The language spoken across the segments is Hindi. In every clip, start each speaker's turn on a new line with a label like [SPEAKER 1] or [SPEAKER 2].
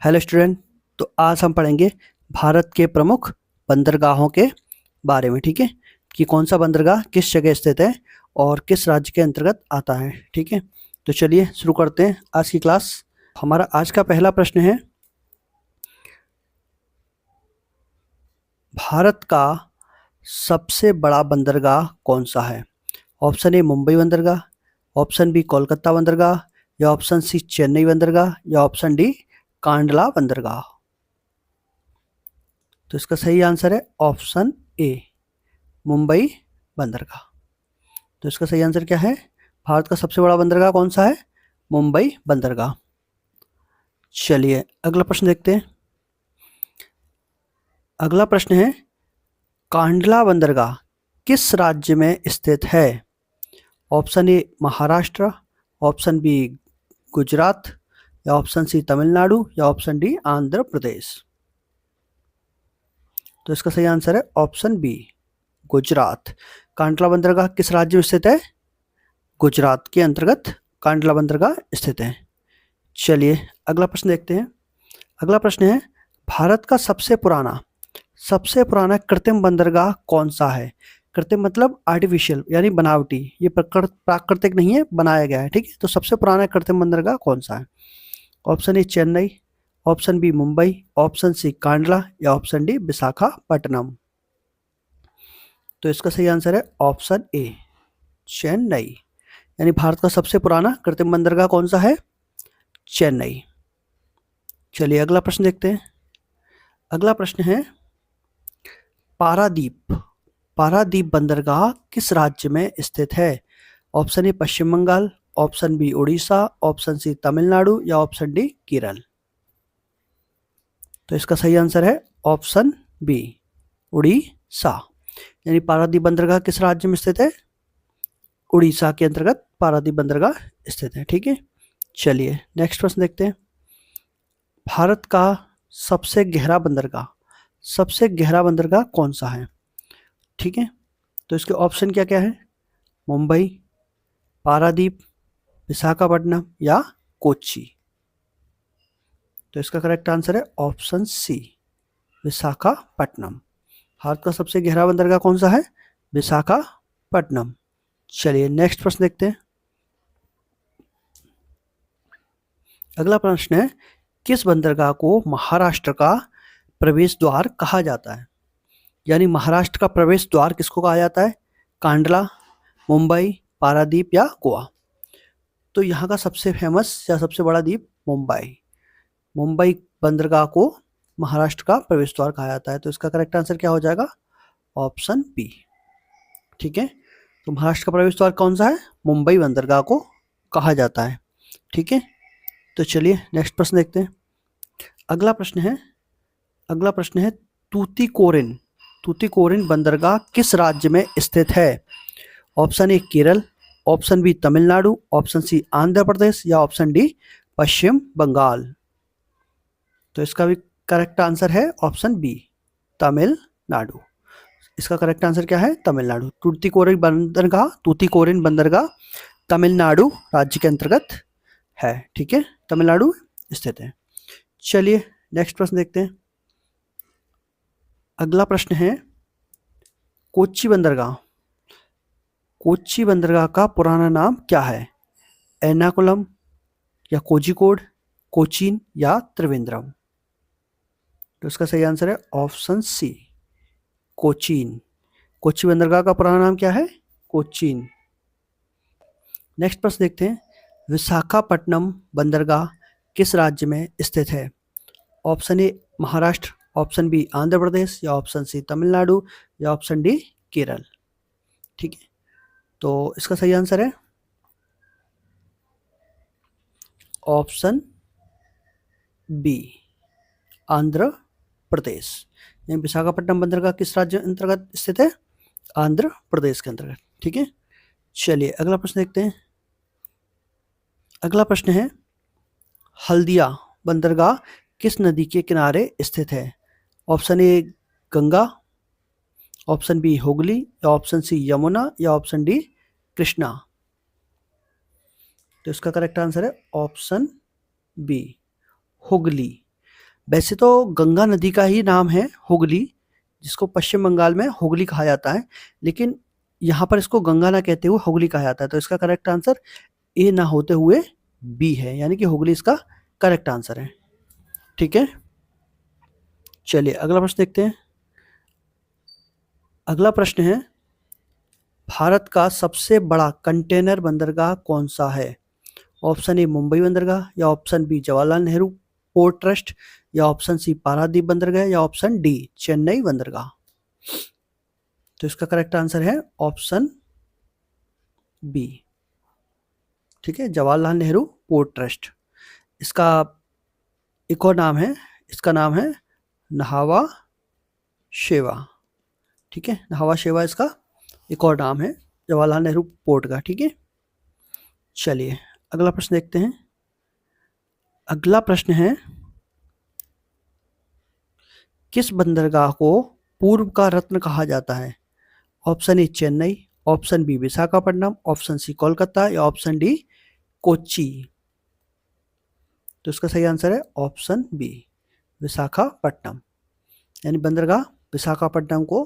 [SPEAKER 1] Hello student. तो आज हम पढ़ेंगे भारत के प्रमुख बंदरगाहों के बारे में। ठीक है, कि कौन सा बंदरगाह किस जगह स्थित है और किस राज्य के अंतर्गत आता है। ठीक है, तो चलिए शुरू करते हैं आज की क्लास। हमारा आज का पहला प्रश्न है, भारत का सबसे बड़ा बंदरगाह कौन सा है। ऑप्शन ए मुंबई बंदरगाह, ऑप्शन बी कोलकाता बंदरगाह, या ऑप्शन सी चेन्नई बंदरगाह, या ऑप्शन डी कांडला बंदरगाह। तो इसका सही आंसर है ऑप्शन ए मुंबई बंदरगाह। तो इसका सही आंसर क्या है, भारत का सबसे बड़ा बंदरगाह कौन सा है, मुंबई बंदरगाह। चलिए अगला प्रश्न देखते हैं। अगला प्रश्न है, कांडला बंदरगाह किस राज्य में स्थित है। Option A Maharashtra, option B Gujarat, या ऑप्शन सी तमिलनाडु, या ऑप्शन डी आंध्र प्रदेश। तो इसका सही आंसर है ऑप्शन बी गुजरात। कांडला बंदरगाह किस राज्य में स्थित है, गुजरात के अंतर्गत कांडला बंदरगाह स्थित है। चलिए अगला प्रश्न देखते हैं। अगला प्रश्न है, भारत का सबसे पुराना कृत्रिम बंदरगाह कौन सा है। कृत्रिम मतलब आर्टिफिशियल यानी बनावटी, ये प्राकृतिक नहीं है, बनाया गया है। ठीक है, तो सबसे पुराना कृत्रिम बंदरगाह कौन सा है। Option A Chennai, option B Mumbai, option C Kandla, या ऑप्शन डी विशाखापट्टनम। तो इसका सही आंसर है ऑप्शन ए चेन्नई, यानी भारत का सबसे पुराना कृत्रिम बंदरगाह कौन सा है, चेन्नई। चलिए अगला प्रश्न देखते हैं। अगला प्रश्न है, पारादीप बंदरगाह किस राज्य में स्थित है। Option A Paschim Bengal, option B Orissa, option C Tamil Nadu, या ऑप्शन डी केरल। तो इसका सही आंसर है ऑप्शन बी उड़ीसा, यानी पारादीप बंदरगाह किस राज्य में स्थित है, उड़ीसा के अंतर्गत पारादीप बंदरगाह स्थित है। ठीक है, चलिए नेक्स्ट प्रश्न देखते हैं। भारत का सबसे गहरा बंदरगाह कौन सा है। ठीक है, तो इसके ऑप्शन क्या क्या है, मुंबई, पारादीप, विशाखापट्टनम, या कोच्चि। तो इसका करेक्ट आंसर है ऑप्शन सी विशाखापट्टनम। भारत का सबसे गहरा बंदरगाह कौन सा है, विशाखापट्टनम। चलिए नेक्स्ट प्रश्न देखते हैं। अगला प्रश्न है, किस बंदरगाह को महाराष्ट्र का प्रवेश द्वार कहा जाता है। यानी महाराष्ट्र का प्रवेश द्वार किसको कहा जाता है, कांडला, मुंबई, पारादीप, या गोवा। तो यहाँ का सबसे फेमस या सबसे बड़ा द्वीप मुंबई बंदरगाह को महाराष्ट्र का प्रवेश द्वार कहा जाता है। तो इसका करेक्ट आंसर क्या हो जाएगा, ऑप्शन बी। ठीक है, तो महाराष्ट्र का प्रवेश द्वार कौन सा है, मुंबई बंदरगाह को कहा जाता है। ठीक है, तो चलिए नेक्स्ट प्रश्न देखते हैं। अगला प्रश्न है तूतीकोरिन बंदरगाह किस राज्य में स्थित है। Option A Kerala, option B Tamil Nadu, option C Andhra Pradesh, या ऑप्शन डी पश्चिम बंगाल। तो इसका भी करेक्ट आंसर है ऑप्शन बी तमिलनाडु। इसका करेक्ट आंसर क्या है, तमिलनाडु। तूतीकोरिन बंदरगाह तमिलनाडु राज्य के अंतर्गत है। ठीक है, तमिलनाडु स्थित है। चलिए नेक्स्ट प्रश्न देखते हैं। अगला प्रश्न है, कोच्चि बंदरगाह का पुराना नाम क्या है। एर्नाकुलम, या कोझिकोड, कोचीन, या त्रिवेंद्रम। तो इसका सही आंसर है ऑप्शन सी कोचीन। कोच्चि बंदरगाह का पुराना नाम क्या है, कोचीन। नेक्स्ट प्रश्न देखते हैं, विशाखापट्टनम बंदरगाह किस राज्य में स्थित है। Option A Maharashtra, option B Andhra Pradesh, या ऑप्शन सी तमिलनाडु, या ऑप्शन डी केरल। ठीक है, तो इसका सही आंसर है ऑप्शन बी आंध्र प्रदेश। विशाखापट्टनम बंदरगाह किस राज्य अंतर्गत स्थित है, आंध्र प्रदेश के अंतर्गत। ठीक है, चलिए अगला प्रश्न देखते हैं। अगला प्रश्न है, हल्दिया बंदरगाह किस नदी के किनारे स्थित है। Option A Ganga, option B Hugli, या ऑप्शन सी यमुना, या ऑप्शन डी कृष्णा। तो इसका करेक्ट आंसर है ऑप्शन बी हुगली। वैसे तो गंगा नदी का ही नाम है हुगली, जिसको पश्चिम बंगाल में हुगली कहा जाता है, लेकिन यहाँ पर इसको गंगा ना कहते हुए हुगली कहा जाता है। तो इसका करेक्ट आंसर ए ना होते हुए बी है, यानी कि हुगली इसका करेक्ट आंसर है। ठीक है, चलिए अगला प्रश्न देखते हैं। अगला प्रश्न है, भारत का सबसे बड़ा कंटेनर बंदरगाह कौन सा है? ऑप्शन ए मुंबई बंदरगाह, या option B Jawaharlal Nehru port trust, या ऑप्शन सी पारादीप बंदरगाह, या ऑप्शन डी चेन्नई बंदरगाह। तो इसका करेक्ट आंसर है ऑप्शन बी। ठीक है, जवाहरलाल नेहरू पोर्ट ट्रस्ट। इसका एक और नाम है, इसका नाम है नहावा शेवा। ठीक है, नहावा शेवा इसका एक और नाम है जवाहरलाल नेहरू पोर्ट का। ठीक है, चलिए अगला प्रश्न देखते हैं। अगला प्रश्न है, किस बंदरगाह को पूर्व का रत्न कहा जाता है? Option A Chennai, option B Visakhapatnam, option C Kolkata, या ऑप्शन डी कोच्चि। तो इसका सही आंसर है ऑप्शन बी विशाखापट्टनम, यानी बंदरगाह विशाखापट्टनम को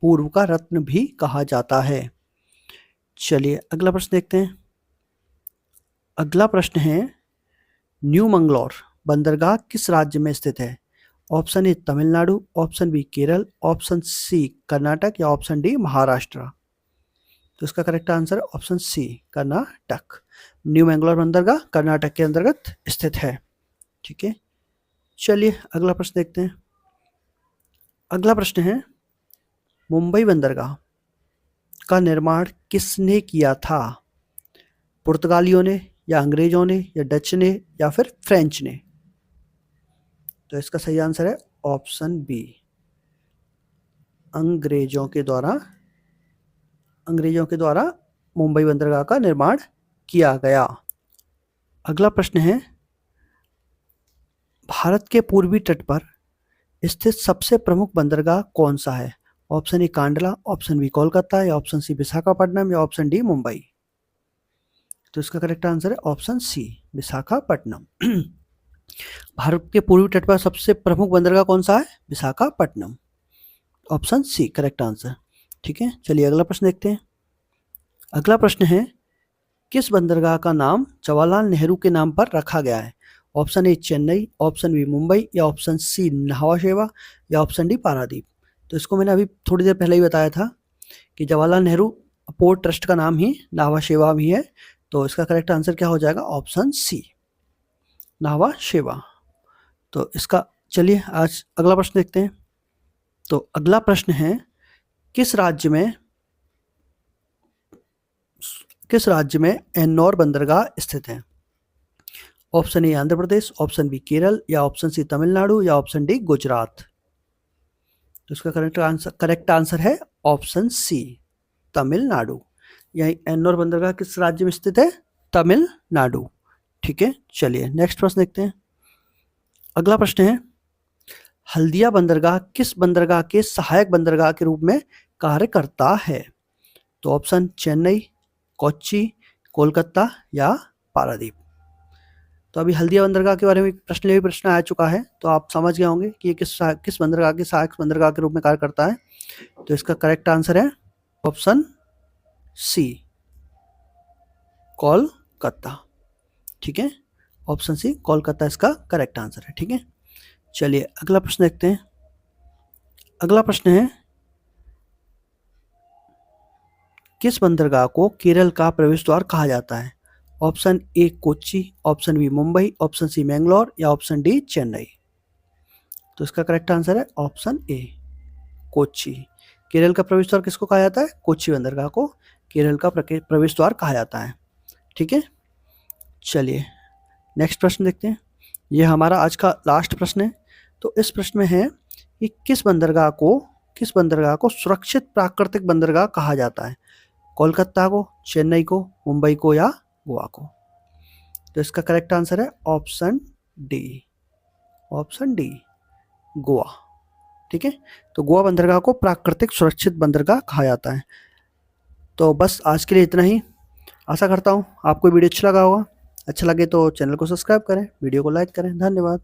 [SPEAKER 1] पूर्व का रत्न भी कहा जाता है। चलिए अगला प्रश्न देखते हैं। अगला प्रश्न है, न्यू मंगलौर बंदरगाह किस राज्य में स्थित है? Option A Tamil Nadu, option B Kerala, option C Karnataka, या ऑप्शन डी महाराष्ट्र। तो इसका correct answer option C Karnataka. New Mangalore बंदरगाह कर्नाटक के अंतर्गत स्थित है। ठीक है, चलिए अगला प्रश्न देखते हैं। अगला प्रश्न है, मुंबई बंदरगाह का निर्माण किसने किया था? पुर्तगालियों ने, या अंग्रेजों ने, या डच ने, या फिर फ्रेंच ने? तो इसका सही आंसर है ऑप्शन बी अंग्रेजों के द्वारा मुंबई बंदरगाह का निर्माण किया गया। अगला प्रश्न है, भारत के पूर्वी तट पर स्थित सबसे प्रमुख बंदरगाह कौन सा है? Option A Kandla, option B Kolkata, या ऑप्शन सी विशाखापट्टनम, या ऑप्शन डी मुंबई। तो इसका करेक्ट आंसर है ऑप्शन सी विशाखापट्टनम। भारत के पूर्वी तट पर सबसे प्रमुख बंदरगाह कौन सा है? Visakhapatnam. Option C correct answer. ठीक है, चलिए अगला प्रश्न देखते हैं। अगला प्रश्न है, किस बंदरगाह का नाम जवाहरलाल नेहरू के नाम पर रखा गया है? Option A Chennai, option B Mumbai, या ऑप्शन सी नहावा शेवा, या ऑप्शन डी पारादीप। तो इसको मैंने अभी थोड़ी देर पहले ही बताया था कि जवाहरलाल नेहरू पोर्ट ट्रस्ट का नाम ही नहावा शेवा भी है। तो इसका करेक्ट आंसर क्या हो जाएगा? ऑप्शन सी नहावा शेवा। तो इसका चलिए आज अगला प्रश्न देखते हैं। तो अगला प्रश्न है, किस राज्य में एन्नौर बंदरगाह स्थित है? Option A Andhra Pradesh, option B Kerala, या ऑप्शन सी तमिलनाडु, या ऑप्शन डी गुजरात। तो इसका करेक्ट आंसर है ऑप्शन सी तमिलनाडु। यही एन्नौर बंदरगाह किस राज्य में स्थित है? तमिलनाडु। ठीक है, चलिए नेक्स्ट प्रश्न देखते हैं। अगला प्रश्न है, हल्दिया बंदरगाह किस बंदरगाह के सहायक बंदरगाह के रूप में कार्य करता है? तो ऑप्शन चेन्नई, कोच्चि, कोलकाता, या पारादीप। तो अभी हल्दिया बंदरगाह के बारे में प्रश्न आ चुका है, तो आप समझ गए होंगे कि ये किस बंदरगाह के सहायक बंदरगाह के रूप में कार्य करता है। तो इसका करेक्ट आंसर है ऑप्शन सी कोलकाता। ठीक है, ऑप्शन सी कोलकाता इसका करेक्ट आंसर है। ठीक है, चलिए अगला प्रश्न देखते हैं। अगला प्रश्न है, किस बंदरगाह को केरल का प्रवेश द्वार कहा जाता है? Option A Kochi, option B Mumbai, option C Mangalore, या ऑप्शन डी चेन्नई। तो इसका करेक्ट आंसर है ऑप्शन ए कोच्चि। केरल का प्रवेश द्वार किसको कहा जाता है? कोच्चि बंदरगाह को केरल का प्रवेश द्वार कहा जाता है। ठीक है, चलिए नेक्स्ट प्रश्न देखते हैं। ये हमारा आज का लास्ट प्रश्न है। तो इस प्रश्न में है कि किस बंदरगाह को सुरक्षित प्राकृतिक बंदरगाह कहा जाता है? कोलकाता को, चेन्नई को, मुंबई को, या गोवा को? तो इसका करेक्ट आंसर है ऑप्शन डी गोवा। ठीक है, तो गोवा बंदरगाह को प्राकृतिक सुरक्षित बंदरगाह कहा जाता है। तो बस आज के लिए इतना ही। आशा करता हूँ आपको वीडियो अच्छा लगा होगा। अच्छा लगे तो चैनल को सब्सक्राइब करें, वीडियो को लाइक करें। धन्यवाद।